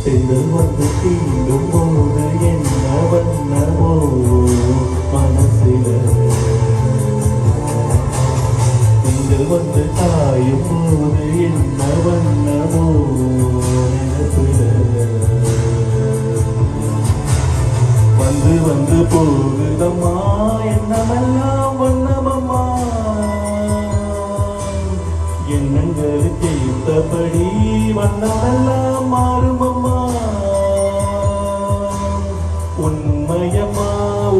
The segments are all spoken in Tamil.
பெண்கள் வந்து தீண்டும் போது என்ன வண்ணமோ மனசில, பெண்கள் வந்து தாயும் போது என்ன வண்ணமோ நினைப்பில, வந்து வந்து போகுதம்மா என்னமெல்லாம் வண்ணமம்மா, எண்ணங்களுக்கு ஏற்றபடி வண்ணமெல்லாம் மாறுமம்மா, உண்மையம்மா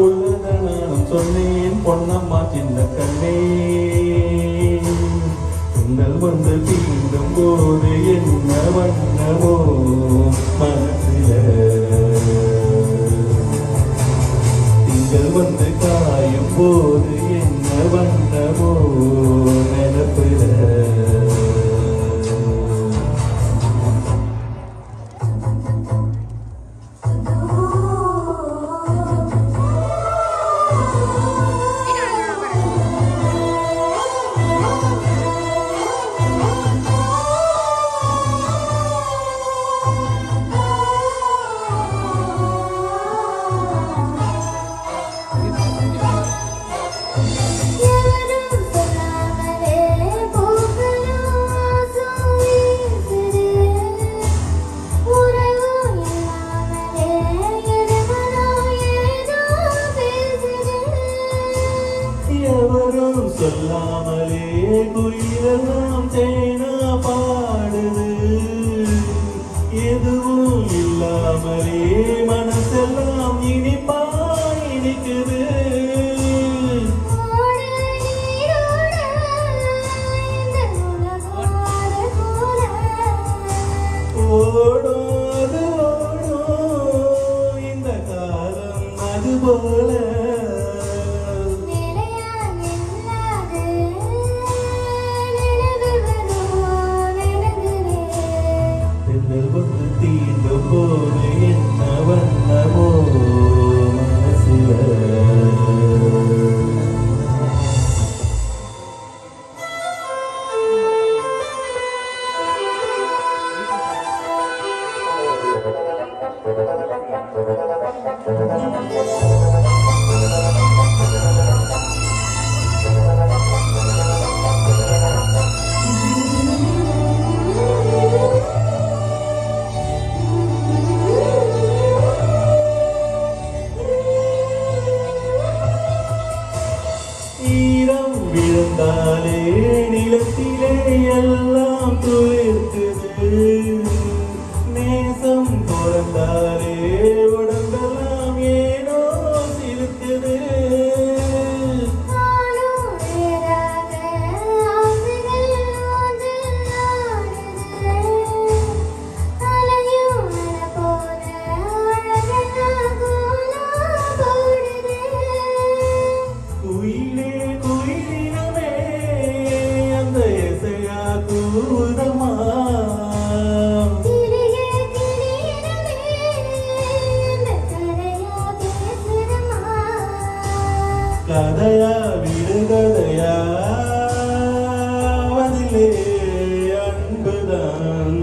உள்ளத நானும் சொன்னேன் பொன்னம்மா சின்ன கண்ணே, பெண்கள் வந்து தீண்டும் போது என்ன வண்ணமோ மனசில, திங்கள் வந்து காயும் போது என்ன வண்ணமோ நினைப்பில. சொல்லாமலே குயிலெல்லாம் தேனா பாடுது, எதுவும் இல்லாமலே மனசெல்லாம் இனிப்பா இனிக்குது, ஓடோது ஓடோ இந்த காலம் அது போல, தீண்டும் போது என்ன வண்ணமோ மனசில. விழுந்தாலே நிலத்திலே எல்லாம் துளிர்க்குது, நேசம் பிறந்தாலே உடம்பெல்லாம் ஏனோ சிலுக்குது, குயிலே குயிலினமே அந்த இசையா கூதமா, கதையா விடுகதையா அதிலே அன்புதான்,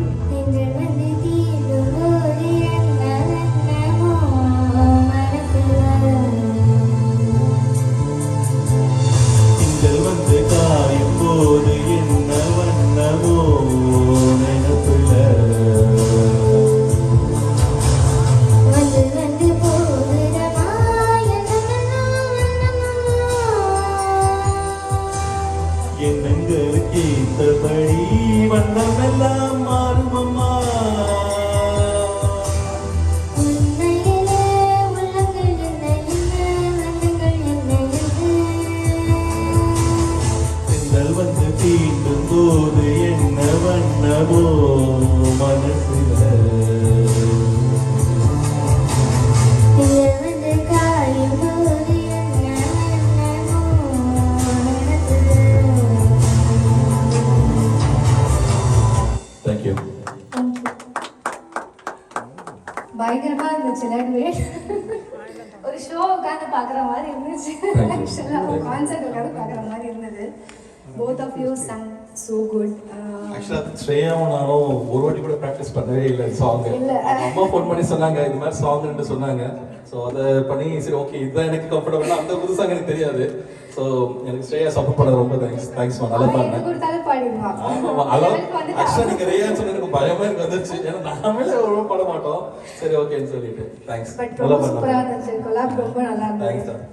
திங்கள் வந்து காயும் போது என்ன வண்ணமோ நினைப்பில, எண்ணங்களுக்கு ஏற்றபடி வண்ணமெல்லாம் மாறுமம்மா, பெண்கள் வந்து அது தீண்டும் போது என்ன வண்ணமோ மனசுல இரவு காயும் போது என்ன மனசுல. தேங்க்யூ. பயங்கரமா இருந்துச்சு டுவேட். ஒரு ஷோ உட்காந்து பார்க்குற மாதிரி இருந்துச்சு. ஆக்சுவலாக கான்சர்ட் உட்காந்து பார்க்குற மாதிரி இருந்தது. Both of you sung so good. ஆக்சுவலாக ஸ்ரேயாவும் நானும் ஒரு வாட்டி கூட ப்ராக்டிஸ் பண்ணவே இல்லை சாங். இல்ல. அம்மா ஃபோன் பண்ணி சொன்னாங்க இது மாதிரி சாங்னு சொன்னாங்க. ஸோ அதை பண்ணி சரி ஓகே இதுதான் எனக்கு கம்ஃபர்டபுள். அந்த புது சாங் எனக்கு தெரியாது. ஸோ எனக்கு ஸ்ரேயா சப்போர்ட் பண்ண ரொம்ப தேங்க்ஸ்மா. நல்லா பாடினேன். கொடுத்தாலும் பாடிடுவான். அதான் ஆக்சுவலாக நீங்கள் ரேயான்னு சொன்ன எனக்கு பயமா எனக்கு வந்துருச்சு. ஏன்னா நாமே ரொம்ப பாட மாட்டோம். சரி ஓகேன்னு சொல்லிட்டு தேங்க்ஸ். பட் நல்லா ரொம்ப சூப்பராக பண்ணேன். இருந்துச்சு. கொலாப் ரொம்ப நல்லா இருந்தது. தேங்க்ஸ் தான்.